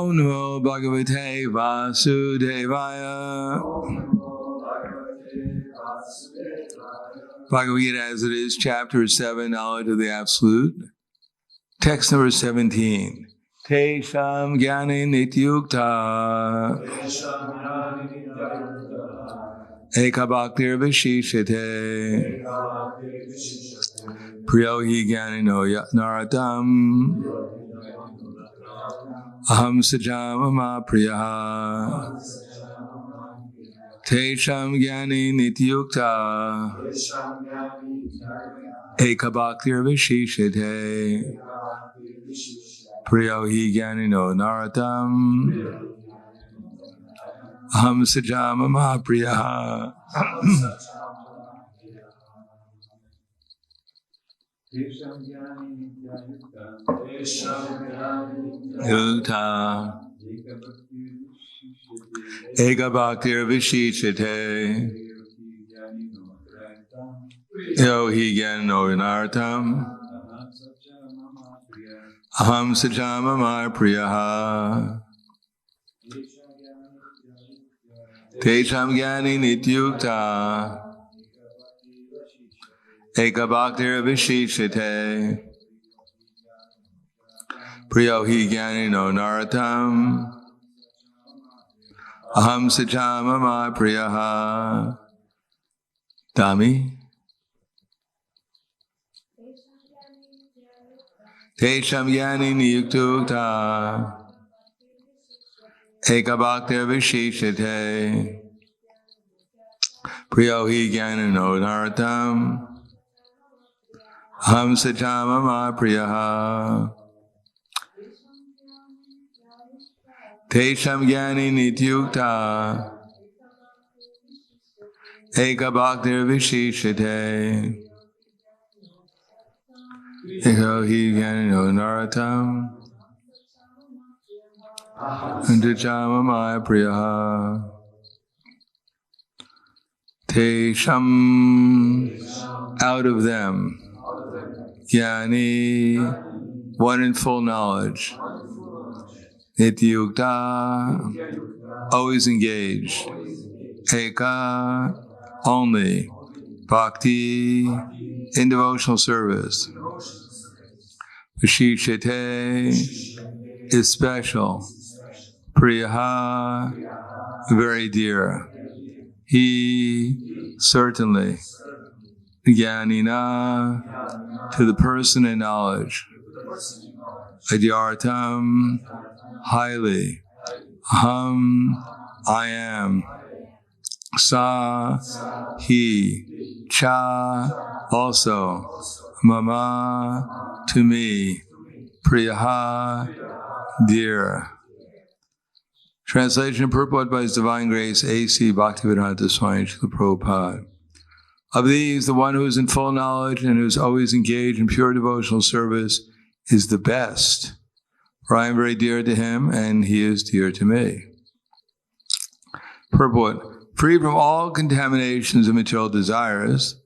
Om Namo Bhagavate Vasudevaya. Bhagavad Gita as it is, chapter 7, Knowledge of the Absolute. Text number 17. Tesham Gyani Nityukta Eka Bhaktir Vishishite Priyo Hi Gyani No Naratam Aham Sajamama Priyaha Tesham Gyani Nityukta Eka Bhaktir Vishishite Priyo Hi Gyani No Naratam Aham Sajamama Priyaha. Yukta Eka Bhaktir Vishishite Yo Hi Gyani No Naratam Aham Sajamama Priyaha. Tesham Gyani Nityukta Eka Bhaktir Vishishite Priyo Hi Gyani No Naratam Aham Sajamama Priyaha. Dami. Tesham Gyani Nityukta Eka Bhaktir Vishishite Priyo Hi Gyani No Naratam Aham Sajamama Priyaha. Tesham Gyani Nityukta Eka Bhaktir Vishishite Priyo Hi Gyani No Naratam Sajamama Priyaha. Tesham, out of them, Gyani, one in full knowledge, Nityukta, always engaged, Eka, only, Bhakti, in devotional service, Vishishite, is special, Priyaha, very dear. He, certainly, Jnanina, to the person in knowledge, Adyartam, highly, Aham, I am, Sa, he, Cha, also, Mama, to me, Priyaha, dear. Translation and purport by His Divine Grace, A.C. Bhaktivedanta Swami Srila Prabhupada. Of these, the one who is in full knowledge and who is always engaged in pure devotional service is the best. For I am very dear to him, and he is dear to me. Purport. Free from all contaminations of material desires,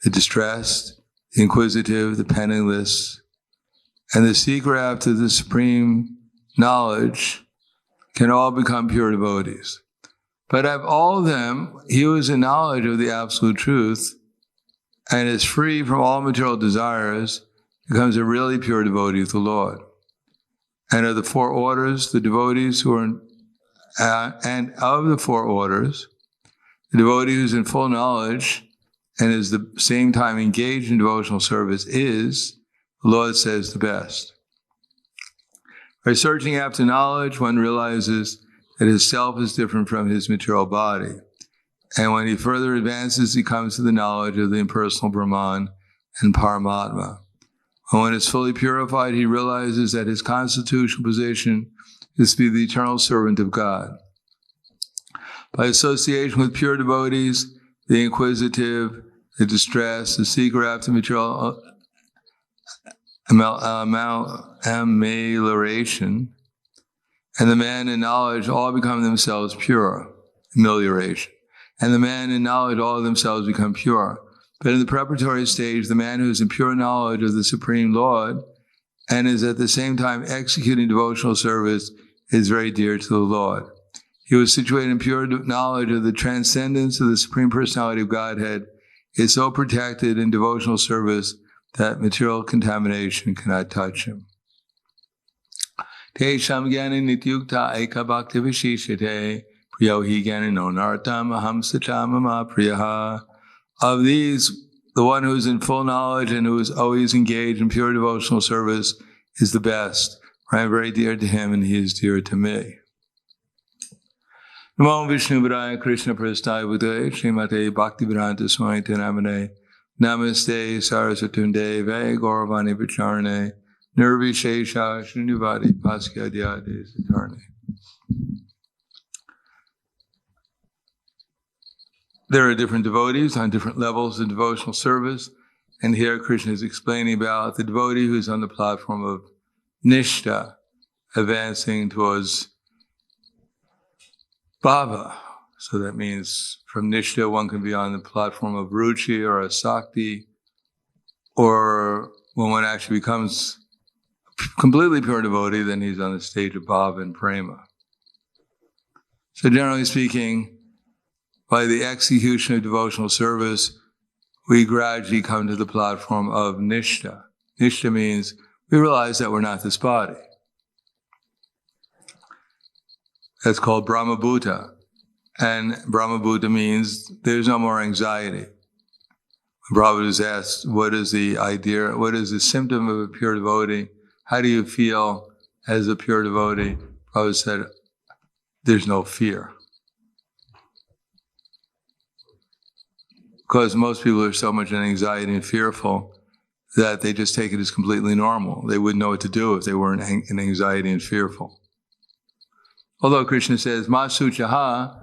the distressed, the inquisitive, the penniless, and the seeker after the supreme knowledge can all become pure devotees. But of all of them, he who is in knowledge of the absolute truth and is free from all material desires becomes a really pure devotee of the Lord. And of the four orders, the devotees who are and of the four orders, the devotee who is in full knowledge and is at the same time engaged in devotional service is, the Lord says, the best. By searching after knowledge, one realizes that his self is different from his material body. And when he further advances, he comes to the knowledge of the impersonal Brahman and Paramatma. And when it's fully purified, he realizes that his constitutional position is to be the eternal servant of God. By association with pure devotees, the inquisitive, the distressed, the seeker after material amelioration, and the man in knowledge all become themselves pure, amelioration. And the man in knowledge all of themselves become pure. But in the preparatory stage, the man who is in pure knowledge of the Supreme Lord and is at the same time executing devotional service is very dear to the Lord. He was situated in pure knowledge of the transcendence of the Supreme Personality of Godhead, is so protected in devotional service that material contamination cannot touch him. Tesham gyani nityukta eka bhakti vishishite priyo hi gyani no nartam aham satamama priyaha. Of these, the one who is in full knowledge and who is always engaged in pure devotional service is the best. I am very dear to him and he is dear to me. Namo Vishnu Padaya Krishna Prasthaya Bhutale Srimate Bhaktivedanta Swami Namane Namaste Saraswatunde Ve Gauravani Vicharane Nirvishesha Srinivadi Paskyadyade Satarne. There are different devotees on different levels of devotional service, and here Krishna is explaining about the devotee who is on the platform of Nishtha, advancing towards Bhava. So that means from Nishtha one can be on the platform of Ruchi or Asakti, or when one actually becomes completely pure devotee, then he's on the stage of Bhava and Prema. So generally speaking, by the execution of devotional service, we gradually come to the platform of Nishtha. Nishtha means we realize that we're not this body. That's called Brahmabhuta. And Brahmabhuta means there's no more anxiety. Prabhupada is asked, what is the symptom of a pure devotee? How do you feel as a pure devotee? Prabhupada said, there's no fear. Because most people are so much in anxiety and fearful that they just take it as completely normal. They wouldn't know what to do if they weren't in anxiety and fearful. Although Krishna says, Masuchaha,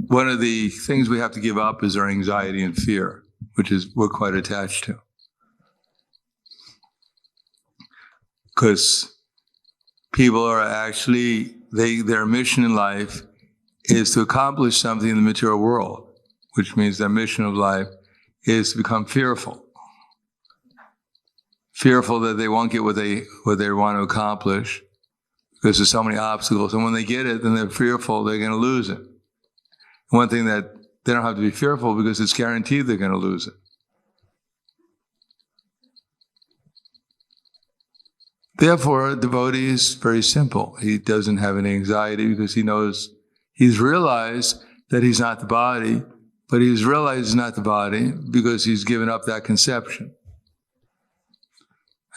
one of the things we have to give up is our anxiety and fear, which is we're quite attached to. Because people are actually, their mission in life is to accomplish something in the material world, which means their mission of life is to become fearful. Fearful that they won't get what they want to accomplish because there's so many obstacles. And when they get it, then they're fearful they're going to lose it. One thing that they don't have to be fearful because it's guaranteed they're going to lose it. Therefore, a devotee is very simple. He doesn't have any anxiety because he knows, he's realized that he's not the body, but he's realized he's not the body because he's given up that conception.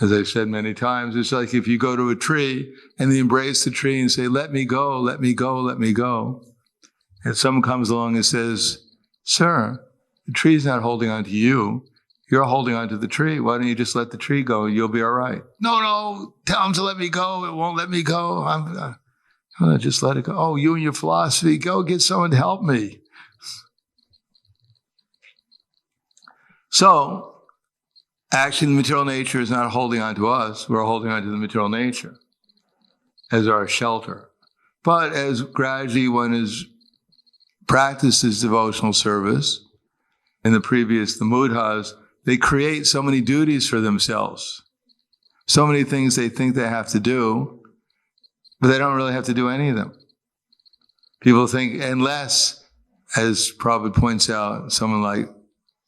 As I've said many times, it's like if you go to a tree and you embrace the tree and say, let me go, let me go, let me go. And someone comes along and says, sir, the tree's not holding on to you. You're holding on to the tree. Why don't you just let the tree go and you'll be all right? No, tell him to let me go. It won't let me go. I'm gonna just let it go. Oh, you and your philosophy, go get someone to help me. So, actually, the material nature is not holding on to us. We're holding on to the material nature as our shelter. But as gradually one practices devotional service, in the mudhas, they create so many duties for themselves, so many things they think they have to do, but they don't really have to do any of them. People think, unless, as Prabhupada points out, someone like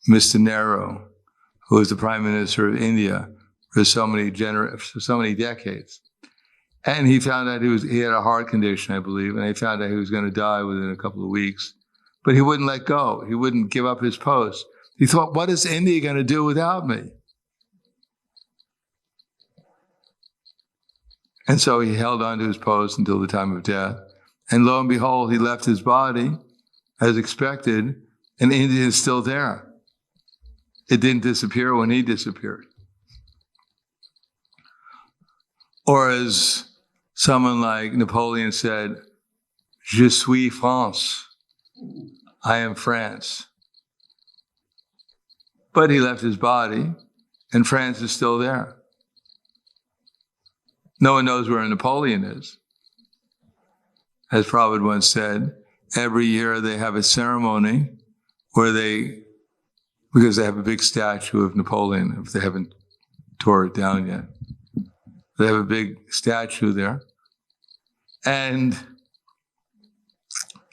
Mr. Nehru, who was the Prime Minister of India for so many decades. And he found out he had a heart condition, I believe, and he found out he was going to die within a couple of weeks. But he wouldn't let go. He wouldn't give up his post. He thought, what is India going to do without me? And so he held on to his post until the time of death. And lo and behold, he left his body as expected, and India is still there. It didn't disappear when he disappeared. Or as someone like Napoleon said, Je suis France. I am France. But he left his body, and France is still there. No one knows where Napoleon is. As Prabhupada once said, every year they have a ceremony where because they have a big statue of Napoleon, if they haven't tore it down yet. They have a big statue there. And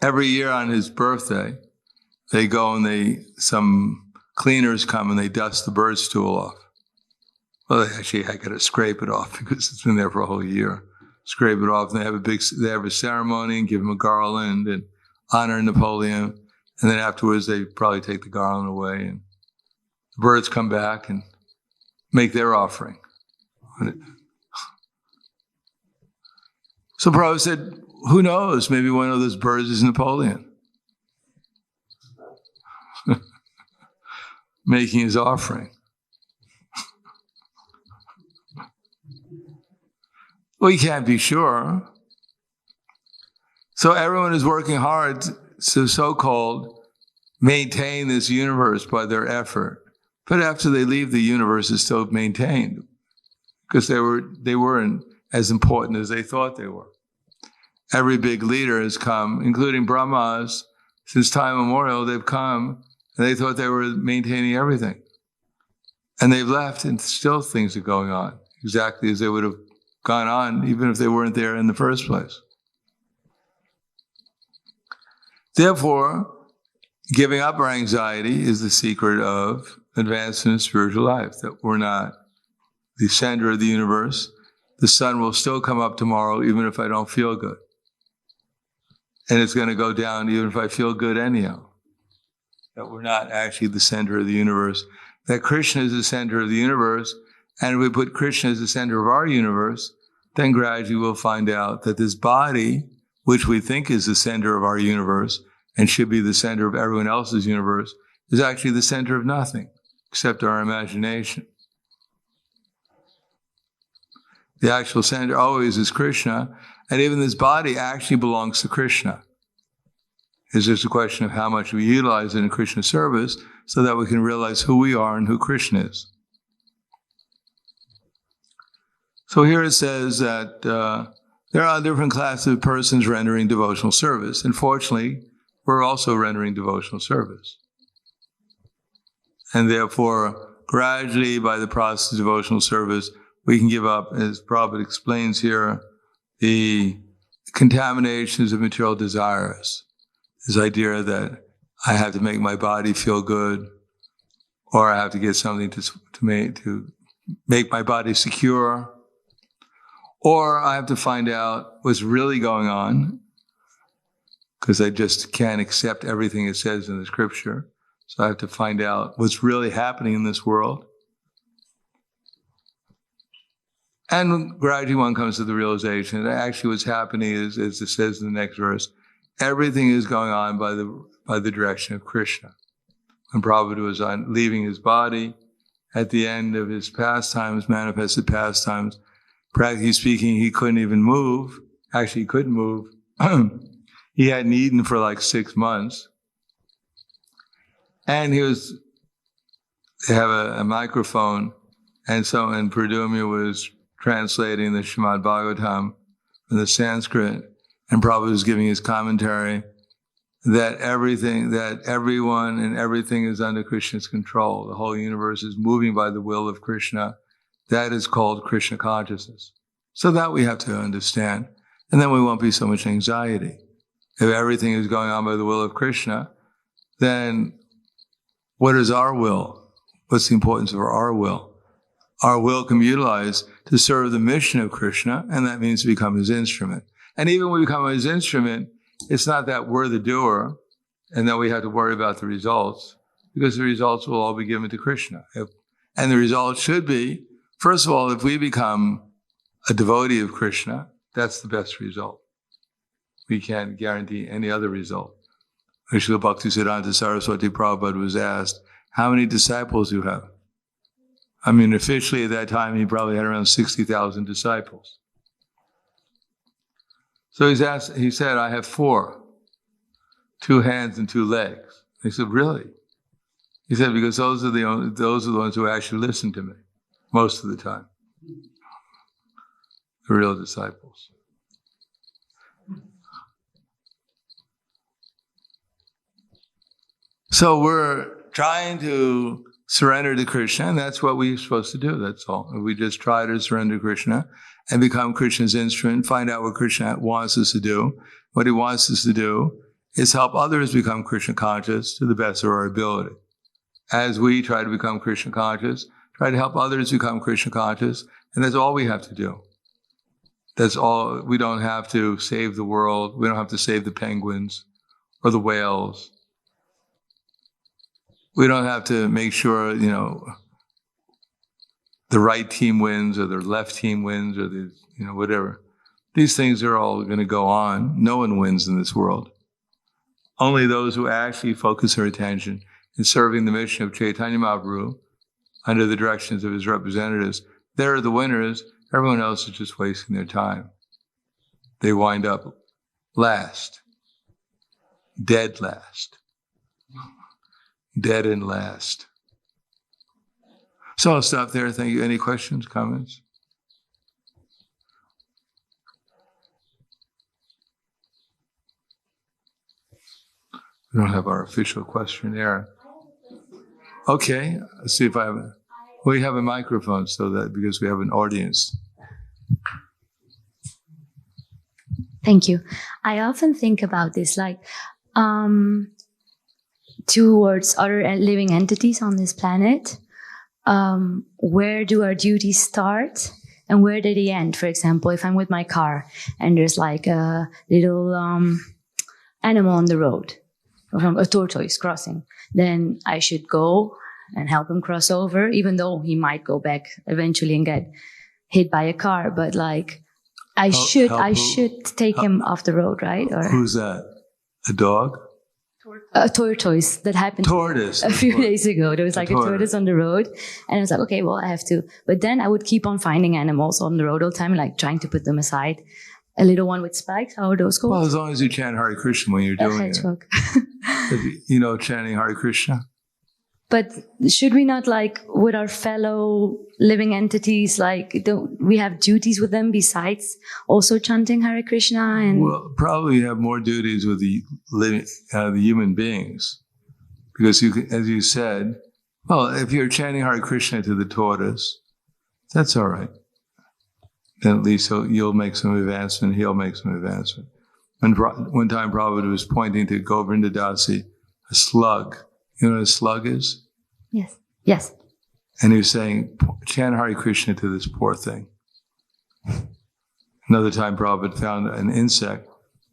every year on his birthday, they go and some cleaners come and they dust the bird stool off. Well, I got to scrape it off because it's been there for a whole year. Scrape it off, and they have a ceremony and give him a garland and honor Napoleon. And then afterwards, they probably take the garland away, and the birds come back and make their offering. So Prabhupada said, who knows? Maybe one of those birds is Napoleon making his offering. We can't be sure. So everyone is working hard to so-called maintain this universe by their effort. But after they leave, the universe is still maintained because they weren't as important as they thought they were. Every big leader has come, including Brahmas, since time immemorial, they've come and they thought they were maintaining everything. And they've left and still things are going on exactly as they would have gone on even if they weren't there in the first place. Therefore, giving up our anxiety is the secret of advancement in spiritual life, that we're not the center of the universe. The sun will still come up tomorrow even if I don't feel good. And it's going to go down even if I feel good anyhow. That we're not actually the center of the universe. That Krishna is the center of the universe, and if we put Krishna as the center of our universe, then gradually we'll find out that this body, which we think is the center of our universe and should be the center of everyone else's universe, is actually the center of nothing except our imagination. The actual center always is Krishna, and even this body actually belongs to Krishna. It's just a question of how much we utilize it in Krishna service so that we can realize who we are and who Krishna is. So here it says that there are different classes of persons rendering devotional service. And fortunately, we're also rendering devotional service. And therefore, gradually, by the process of devotional service, we can give up, as Prabhupada explains here, the contaminations of material desires. This idea that I have to make my body feel good, or I have to get something to make my body secure, or I have to find out what's really going on, because I just can't accept everything it says in the scripture. So I have to find out what's really happening in this world. And gradually one comes to the realization that actually what's happening is, as it says in the next verse, everything is going on by the direction of Krishna. When Prabhupada was leaving his body, at the end of his pastimes, manifested pastimes, practically speaking, he couldn't even move. Actually, he couldn't move. He hadn't eaten for like 6 months. And they have a microphone, and Pradumya was translating the Srimad Bhagavatam from the Sanskrit, and Prabhupada was giving his commentary that everyone and everything is under Krishna's control. The whole universe is moving by the will of Krishna. That is called Krishna consciousness. So that we have to understand. And then we won't be so much anxiety. If everything is going on by the will of Krishna, then what is our will? What's the importance of our will? Our will can be utilized to serve the mission of Krishna, and that means to become his instrument. And even when we become his instrument, it's not that we're the doer and that we have to worry about the results, because the results will all be given to Krishna. And the results should be, first of all, if we become a devotee of Krishna, that's the best result. We can't guarantee any other result. Srila Bhaktisiddhanta Saraswati Prabhupada was asked, how many disciples do you have? I mean, officially at that time, he probably had around 60,000 disciples. So he said, I have 4, 2 hands and 2 legs. He said, really? He said, because those are the ones who actually listen to me most of the time. The real disciples. So we're trying to surrender to Krishna, and that's what we're supposed to do, that's all. We just try to surrender to Krishna, and become Krishna's instrument, find out what Krishna wants us to do. What he wants us to do is help others become Krishna conscious to the best of our ability. As we try to become Krishna conscious, try to help others become Krishna conscious, and that's all we have to do. That's all. We don't have to save the world. We don't have to save the penguins or the whales. We don't have to make sure, the right team wins or the left team wins or whatever. These things are all going to go on. No one wins in this world. Only those who actually focus their attention in serving the mission of Chaitanya Mahaprabhu under the directions of his representatives, they're the winners. Everyone else is just wasting their time. They wind up last. Dead last. Dead and last. So I'll stop there. Thank you. Any questions, comments? We don't have our official questionnaire. Okay, let's see if I have we have a microphone because we have an audience. Thank you. I often think about this, towards other living entities on this planet. Where do our duties start and where do they end? For example, if I'm with my car and there's a little animal on the road, a tortoise crossing, then I should go and help him cross over, even though he might go back eventually and get hit by a car. But I should take him off the road, right? Or who's that? A dog? A tortoise that happened a few days ago. There was a tortoise on the road, and I was like, okay, well, I have to. But then I would keep on finding animals on the road all the time, trying to put them aside. A little one with spikes, how are those called? Well, as long as you chant Hare Krishna when you're doing it. Chanting Hare Krishna. But should we not, with our fellow living entities, don't we have duties with them besides also chanting Hare Krishna? Well, probably you have more duties with the human beings. Because as you said, well, if you're chanting Hare Krishna to the tortoise, that's all right. Then at least you'll make some advancement, he'll make some advancement. And one time Prabhupada was pointing to Govinda Dasi, a slug. You know what a slug is? Yes. Yes. And he was saying, chant Hare Krishna to this poor thing. Another time Prabhupada found an insect.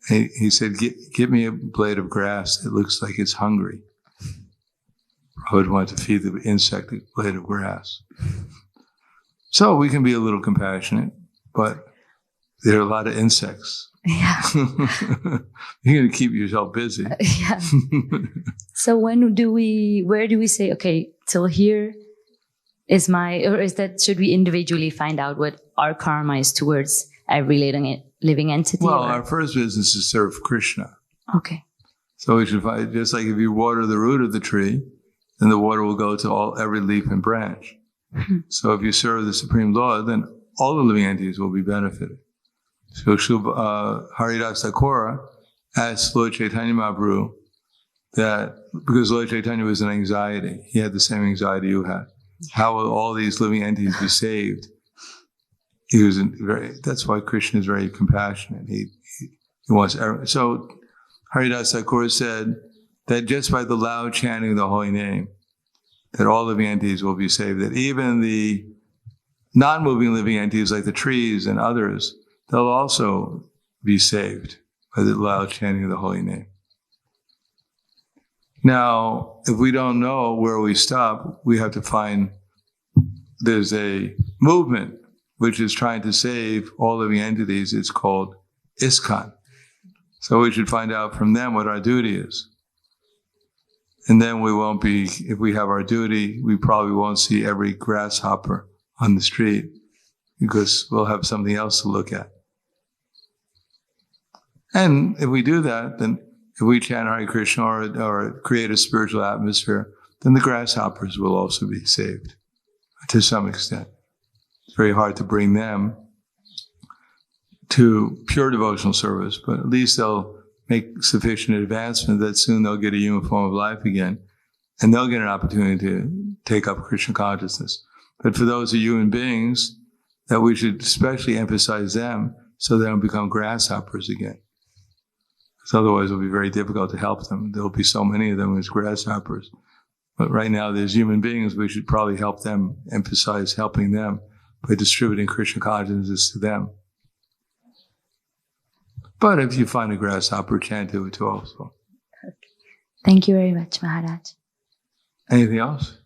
He said, give me a blade of grass that looks like it's hungry. Prabhupada wanted to feed the insect a blade of grass. So we can be a little compassionate, but there are a lot of insects. Yeah. You're going to keep yourself busy. Yeah. So where do we say, okay, till here is should we individually find out what our karma is towards every living entity? Well, our first business is serve Krishna. Okay. So we should find, just like if you water the root of the tree, then the water will go to every leaf and branch. Mm-hmm. So if you serve the Supreme Lord, then all the living entities will be benefited. So Haridas Thakur asked Lord Chaitanya Mahaprabhu that, because Lord Chaitanya was in anxiety, he had the same anxiety you had. How will all these living entities be saved? That's why Krishna is very compassionate. He wants everyone. So Haridas Thakur said that just by the loud chanting of the holy name, that all living entities will be saved, that even the non-moving living entities like the trees and others, they'll also be saved by the loud chanting of the holy name. Now, if we don't know where we stop, we have to find there's a movement which is trying to save all living entities. It's called ISKCON. So we should find out from them what our duty is. And then we won't be, if we have our duty, we probably won't see every grasshopper on the street because we'll have something else to look at. And if we do that, then if we chant Hare Krishna or create a spiritual atmosphere, then the grasshoppers will also be saved to some extent. It's very hard to bring them to pure devotional service, but at least they'll make sufficient advancement that soon they'll get a human form of life again, and they'll get an opportunity to take up Krishna consciousness. But for those human beings, that we should especially emphasize them so they don't become grasshoppers again. Because otherwise it'll be very difficult to help them. There'll be so many of them as grasshoppers. But right now, there's human beings, we should probably help them, emphasize helping them by distributing Krishna consciousness to them. But if you find a grasshopper, chant it too also. Thank you very much, Maharaj. Anything else?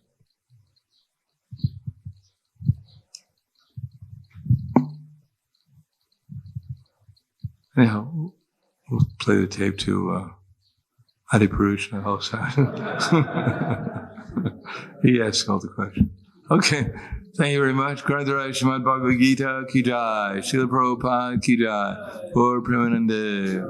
Anyhow, we'll play the tape to Adipurush also. He asked all the questions. Okay, thank you very much. Granthara Srimad Bhagavad Gita ki jai, Srila Prabhupada ki jai, Gaur Premanande.